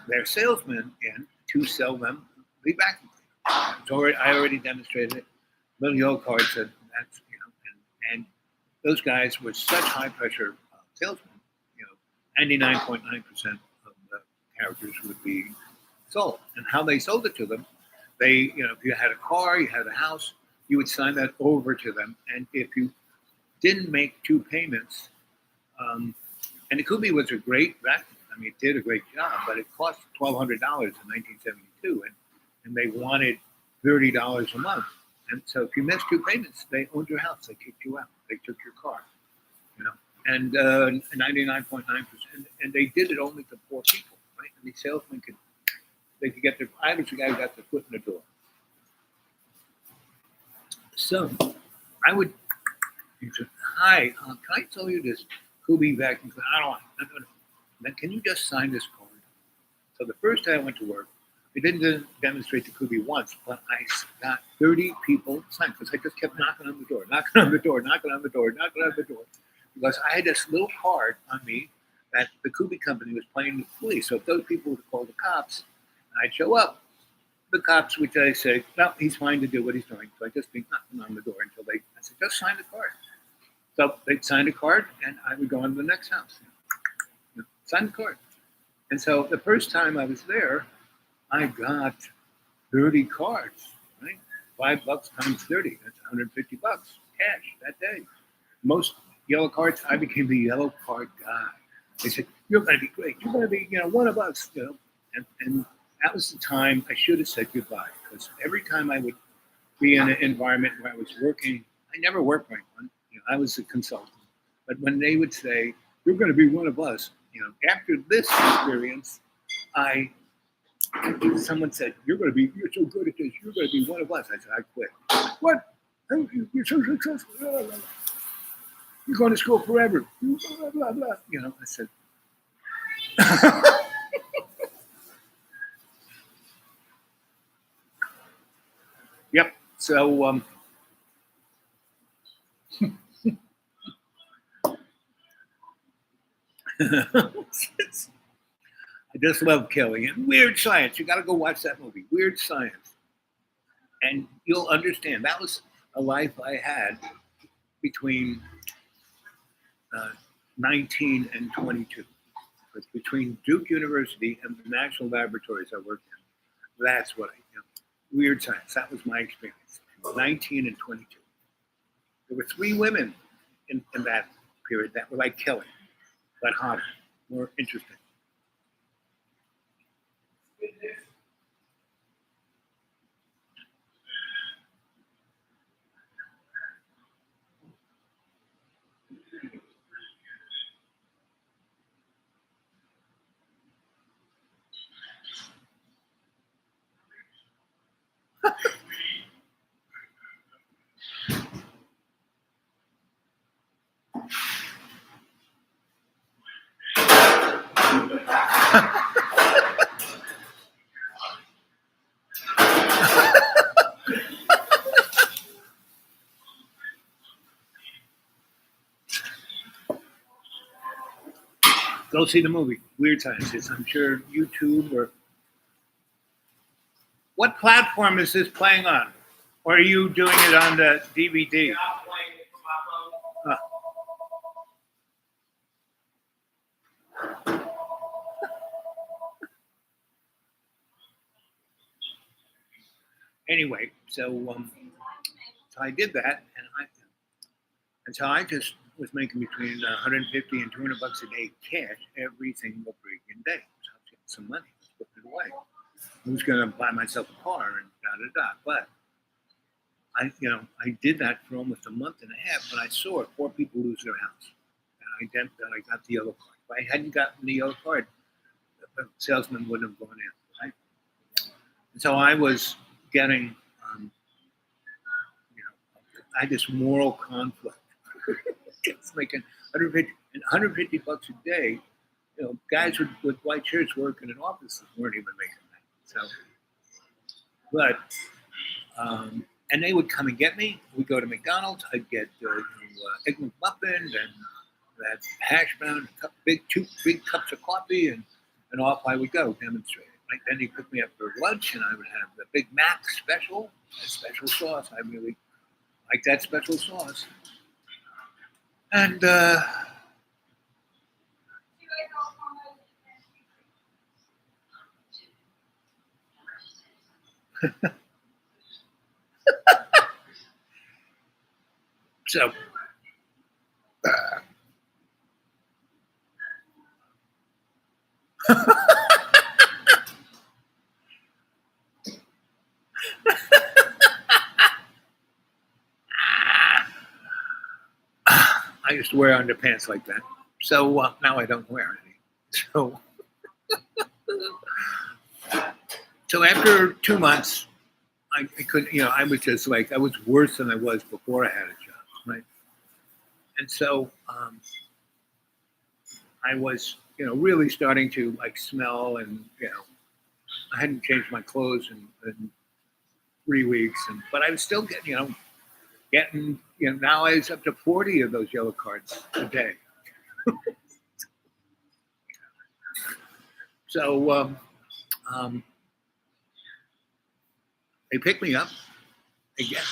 their salesmen in to sell them the vacuum cleaner. So I already demonstrated it. Little yellow card said that's, and those guys were such high pressure salesmen, 99.9% of the characters would be sold. And how they sold it to them, they, if you had a car, you had a house, you would sign that over to them. And if you didn't make two payments, and the Kubi was a great vacuum. I mean, it did a great job, but it cost $1,200 in 1972, and they wanted $30 a month. And so if you missed two payments, they owned your house. They kicked you out. They took your car, and 99.9%. And they did it only to poor people, right? And the salesmen could get their, I was the guy who got their foot in the door. So I would, he said, hi, can I tell you this Kubi vacuum cleaner? I don't want it. No. Then can you just sign this card? So the first day I went to work, I didn't demonstrate the Kubi once, but I got 30 people signed because I just kept knocking on the door, because I had this little card on me that the Kubi company was playing with police. So if those people would call the cops, I'd show up. The cops would say, no, he's fine to do what he's doing. So I just be knocking on the door until I said, just sign the card. So they'd sign the card, and I would go on to the next house. Sign the card. And so the first time I was there, I got 30 cards, right? $5 times 30. That's $150 cash that day. Most yellow cards, I became the yellow card guy. They said, "You're going to be great. You're going to be, one of us." And that was the time I should have said goodbye, because every time I would be in an environment where I was working, I never worked for anyone. I was a consultant. But when they would say, "You're going to be one of us," after this experience, someone said, "You're so good at this. You're going to be one of us." I said, "I quit." "What? You're so successful. You're going to school forever." Blah, blah, blah. I said, yep. So, I just love Kelly and Weird Science. You got to go watch that movie, Weird Science, and you'll understand. That was a life I had between 19 and 22. But between Duke University and the national laboratories I worked in, that's what Weird Science. That was my experience. 19 and 22. There were 3 women in that period that were like Kelly, but hotter, more interesting. Go see the movie, Weird Science. I'm sure YouTube or... What platform is this playing on? Or are you doing it on the DVD? Anyway, so I did that, and so I just was making between 150 and $200 a day cash every single freaking day. So I was getting some money, putting it away. I was going to buy myself a car and da-da-da. But I did that for almost a month and a half, but I saw 4 people lose their house. And I got the yellow card. If I hadn't gotten the yellow card, the salesman wouldn't have gone in, right? And so I was getting, I had this moral conflict. It's making $150 a day. Guys with white shirts working in offices weren't even making that. So, but, and they would come and get me. We'd go to McDonald's. I'd get Egg McMuffin and that hash brown, two big cups of coffee, and off I would go demonstrate. Right? Then he picked me up for lunch, and I would have the Big Mac special, a special sauce. I really like that special sauce. And so I used to wear underpants like that. So now I don't wear any. So after 2 months, I couldn't, I was just like, I was worse than I was before I had a job, right? And so I was, really starting to like smell, and, I hadn't changed my clothes in 3 weeks, but I was still getting, now I was up to 40 of those yellow cards a day. So they pick me up.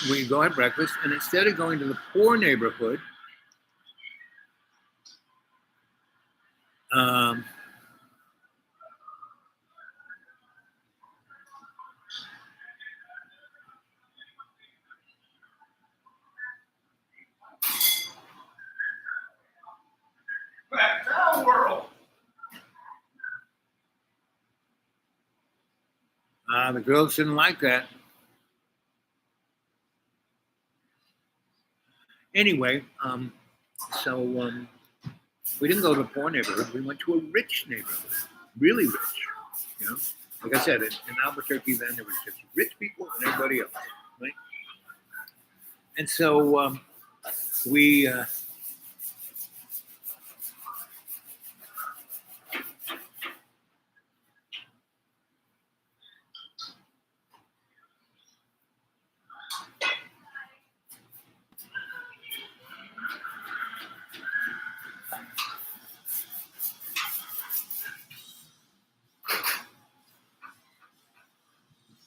We go have breakfast, and instead of going to the poor neighborhood, The girls didn't like that. Anyway, so we didn't go to a poor neighborhood. We went to a rich neighborhood, really rich. You know, like I said, in Albuquerque then there was just rich people and everybody else, right? And so we.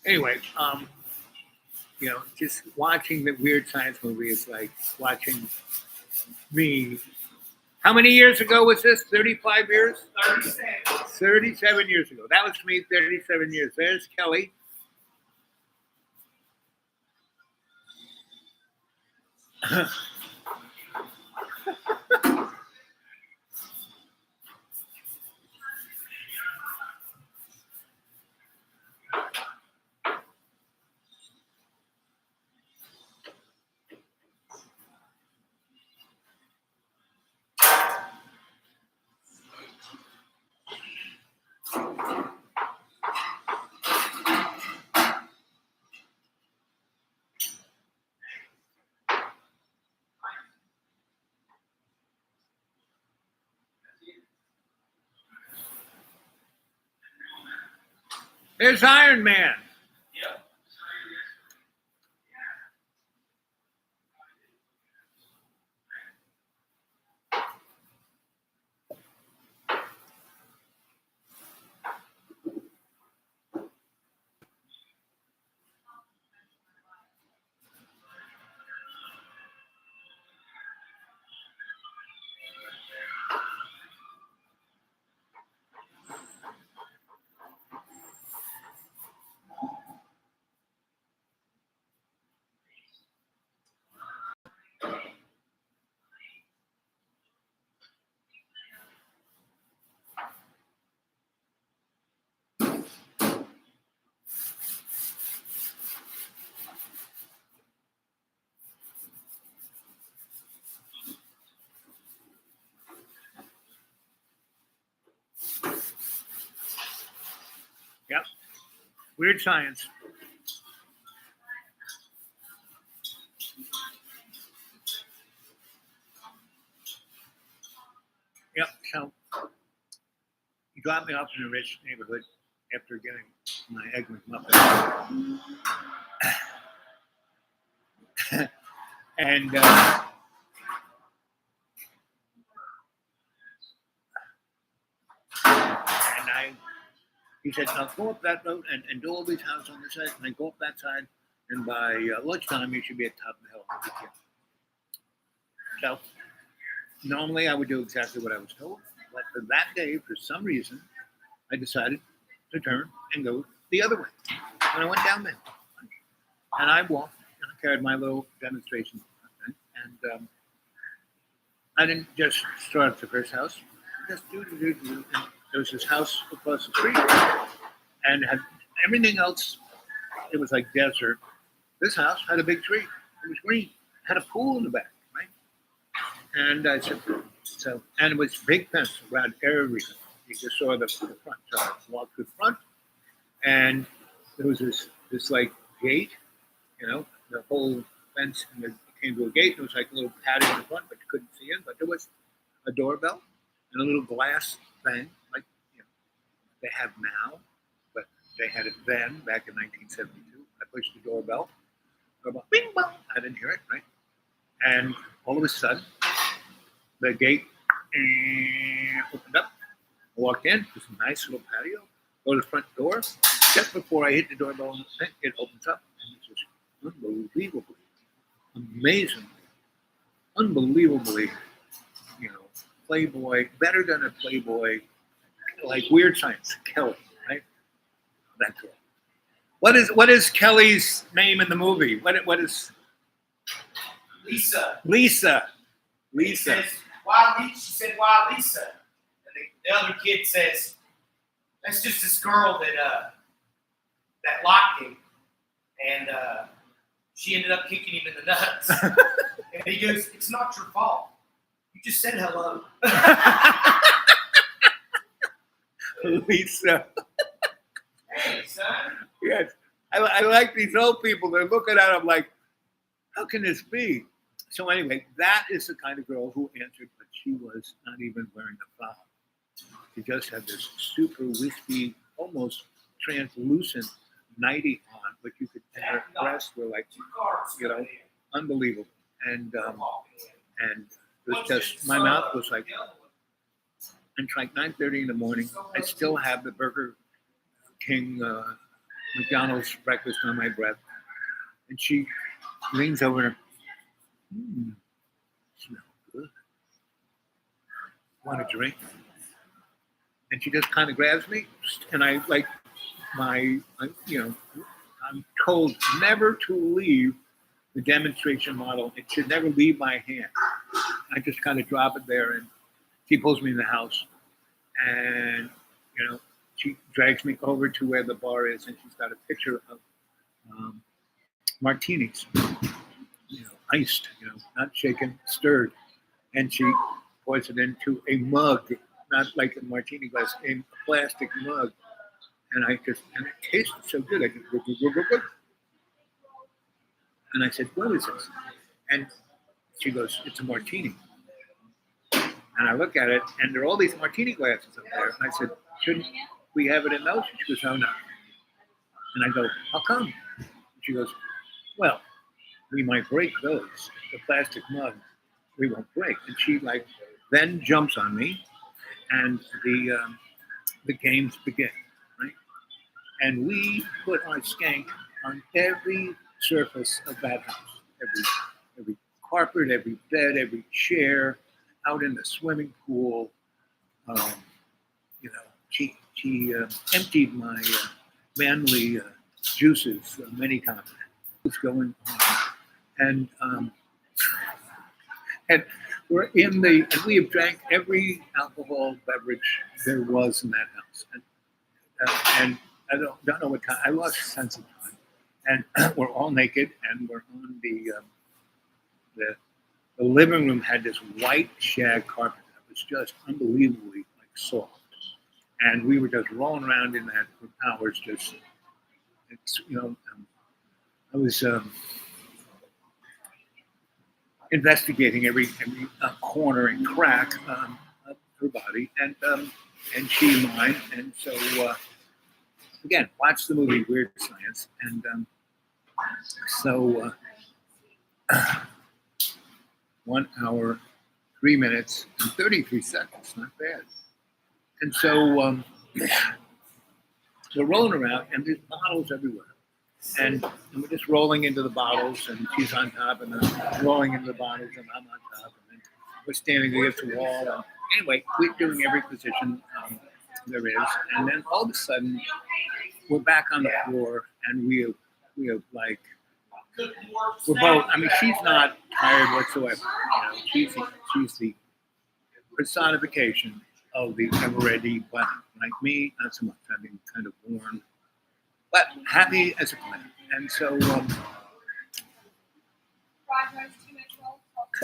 Anyway, you know, just watching the Weird Science movie is like watching me. How many years ago was this? 35 years? 37. 37 years ago. That was me 37 years. There's Kelly. There's Iron Man. Yep. Yep. Weird Science. Yep. So he dropped me off in a rich neighborhood after getting my egg McMuffin. And he said, now go up that road and do all these houses on this side, and then go up that side, and by lunchtime you should be at the top of the hill. So normally I would do exactly what I was told, but for that day, for some reason, I decided to turn and go the other way. And I went down there, and I walked, and I carried my little demonstration, and I didn't just start at the first house, just do. And there was this house across the street, and had everything else. It was like desert. This house had a big tree. It was green. Had a pool in the back, right? And I said, so, and it was big fence around everything. You just saw the front. So I walked to the front, and there was this like gate, you know, the whole fence, and it came to a gate. There was like a little patio in the front, but you couldn't see in. But there was a doorbell and a little glass thing, like, you know, they have now, but they had it then, back in 1972. I pushed the doorbell, bing bong. I didn't hear it, right? And all of a sudden, the gate opened up. I walked in. There's a nice little patio. Go to the front door. Just before I hit the doorbell, it opens up, and it's just unbelievably, amazingly, unbelievably, you know, Playboy, better than a Playboy, like Weird Science, Kelly, right? That girl. What is Kelly's name in the movie? What is Lisa. Lisa? He Lisa. says, why Lisa? She said, why Lisa? And the other kid says, that's just this girl that that lock gate, and she ended up kicking him in the nuts. And he goes, "It's not your fault. You just said hello." Lisa. Hey, son. Yes. I like these old people. They're looking at him like, how can this be? So anyway, that is the kind of girl who answered, but she was not even wearing a foul. She just had this super wispy, almost translucent nightie on, but you could, and her breasts were like, 2 cars. you know, coming in. unbelievable. And Walking in. it was just, my mouth was like, and it's like 9:30 in the morning. I still have the Burger King, McDonald's breakfast on my breath. And she leans over and, smell good. Want a drink? And she just kind of grabs me, and I like I'm told never to leave the demonstration model. It should never leave my hand. I just kind of drop it there, and she pulls me in the house, and she drags me over to where the bar is, and she's got a picture of martinis, iced, not shaken, stirred, and she pours it into a mug, not like a martini glass, in a plastic mug, and it tasted so good. I just go. And I said, "What is this?" And she goes, "It's a martini." And I look at it, and there are all these martini glasses up there. And I said, "Shouldn't we have it in those?" She goes, "Oh, no." And I go, "How come?" She goes, "Well, we might break those. The plastic mug, we won't break." And she then jumps on me, and the games begin, right? And we put our skank on every surface of that house, every carpet, every bed, every chair, out in the swimming pool. She emptied my manly juices many times. What's going on? And we're and we have drank every alcohol beverage there was in that house. And I don't know what time. I lost sense of time. And we're all naked, and we're on the living room had this white shag carpet that was just unbelievably soft, and we were just rolling around in that for hours. I was investigating every corner and crack of her body, and she mine, and so again, watch the movie Weird Science, and so 1 hour, 3 minutes, and 33 seconds, not bad. And so we're rolling around, and there's bottles everywhere. And we're just rolling into the bottles, and she's on top, and then rolling into the bottles, and I'm on top, and then we're standing against the wall. And anyway, we're doing every position there is, and then all of a sudden, we're back on the floor, and we have we're both. I mean, she's not tired whatsoever. She's the personification of the ever-ready planet. Like me, not so much. I've been kind of worn, but happy as a planet. And so,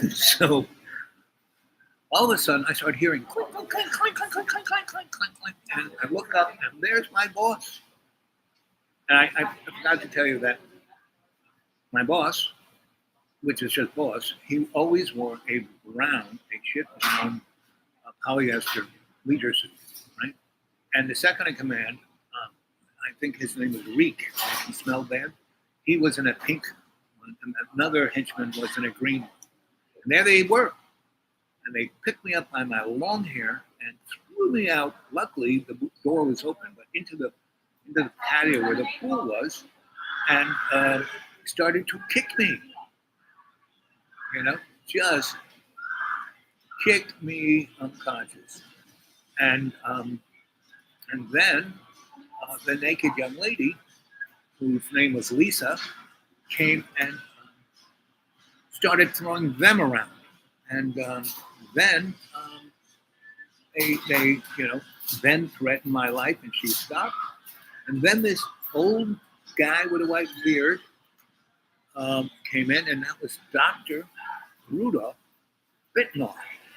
so all of a sudden, I start hearing clink, clink, clink, clink, clink, clink, clink, clink, clink, clink, clink, and I look up, and there's my boss. And I forgot to tell you that my boss, which is just boss, he always wore a shit brown polyester leisure suit, right? And the second in command, I think his name was Reek. He smelled bad. He was in a pink one, and another henchman was in a green one. And there they were. And they picked me up by my long hair and threw me out. Luckily, the door was open, but into the patio where the pool was, and started to kick me. Just kicked me unconscious. And then the naked young lady, whose name was Lisa, came and started throwing them around. And then they then threatened my life, and she stopped. And then this old guy with a white beard came in, and that was Dr. Rudolph Bittenoff,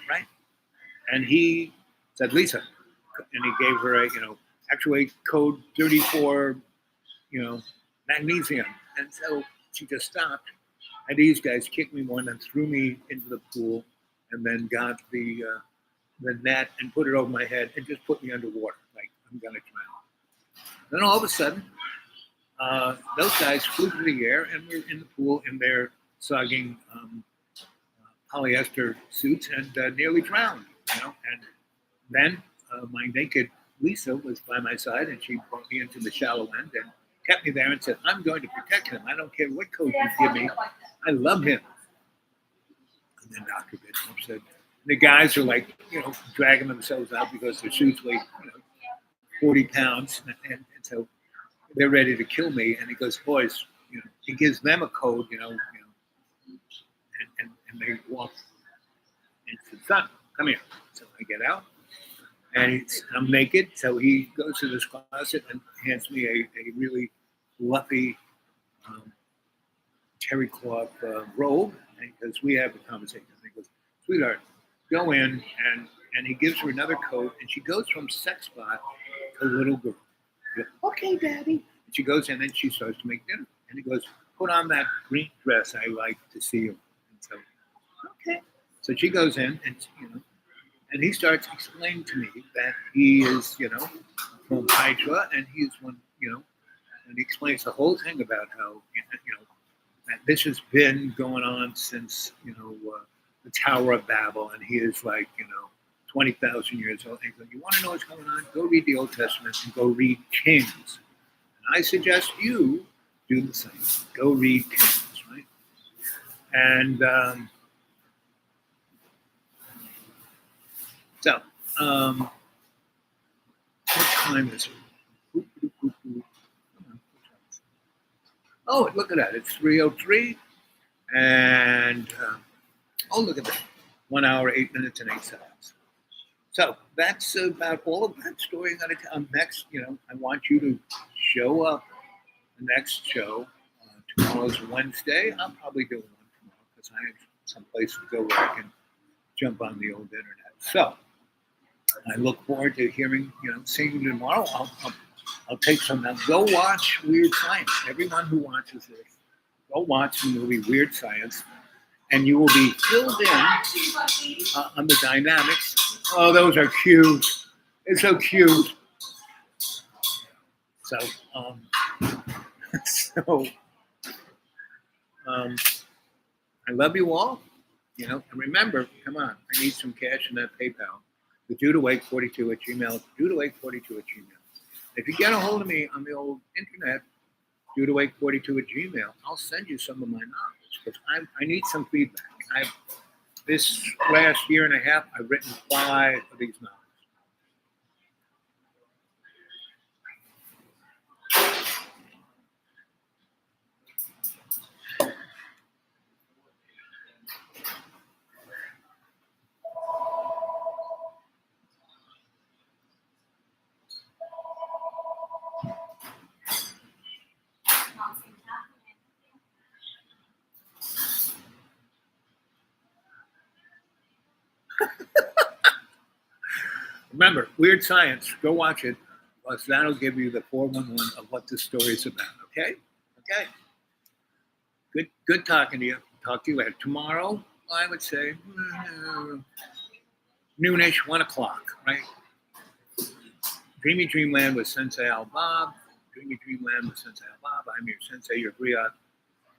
right? And he said, Lisa, and he gave her a, actuate code 34, magnesium. And so she just stopped. And these guys kicked me one and threw me into the pool, and then got the net and put it over my head and just put me underwater, like I'm gonna drown. Then all of a sudden, those guys flew through the air, and we're in the pool in their sogging polyester suits, and nearly drowned. And then my naked Lisa was by my side, and she brought me into the shallow end and kept me there and said, I'm going to protect him. I don't care what code you give me. I love him. And then Dr. Bittenoff said, the guys are like, dragging themselves out because their suits weigh, 40 pounds. And so they're ready to kill me. And he goes, boys, he gives them a code, and they walk into the sun. Come here. So I get out, and I'm naked. So he goes to this closet and hands me a really fluffy terry cloth robe, because we have a conversation. And he goes, sweetheart, go in, and he gives her another coat, and she goes from sex bot to little girl. He goes, okay, Daddy. And she goes in, and she starts to make dinner. And he goes, put on that green dress I like to see you. And so, okay. So she goes in, and and he starts explaining to me that he is, from Hydra, and he's one, and he explains the whole thing about how, that this has been going on since, the Tower of Babel, and he is like, 20,000 years old. And he goes, you want to know what's going on? Go read the Old Testament and go read Kings. And I suggest you do the same. Go read Kings, right? And so, what time is it? Oh, look at that. It's 3:03. And, look at that. 1 hour, 8 minutes, and 8 seconds. So that's about all of that story I'm going to tell. Next, I want you to show up the next show. Tomorrow's Wednesday. I'll probably do one tomorrow because I have some place to go where I can jump on the old internet. So I look forward to seeing you tomorrow. I'll take some now. Go watch Weird Science. Everyone who watches this, go watch the movie Weird Science, and you will be filled in on the dynamics. Oh, those are cute. It's so cute. So, I love you all. And remember, come on, I need some cash in that PayPal. The dudawake42@gmail. Dudawake42@gmail. If you get a hold of me on the old internet, dudawake42@gmail, I'll send you some of my novels because I need some feedback. This last year and a half, I've written 5 of these novels. Remember, Weird Science, go watch it, because that'll give you the 411 of what this story is about, okay? Okay. Good talking to you. Talk to you later. Tomorrow, I would say, noonish, 1 o'clock, right? Dreamy Dreamland with Sensei Al Bob. Dreamy Dreamland with Sensei Al Bob. I'm your Sensei, your Griot.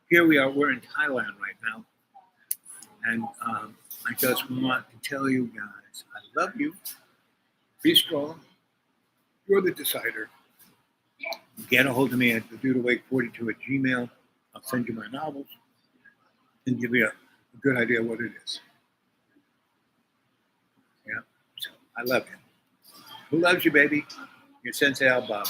Here we are. We're in Thailand right now. And I just want to tell you guys, I love you. Be strong. You're the decider. Get a hold of me at thedudawake42@gmail. I'll send you my novels and give you a good idea what it is. Yeah. So I love you. Who loves you, baby? Your Sensei Al Bob.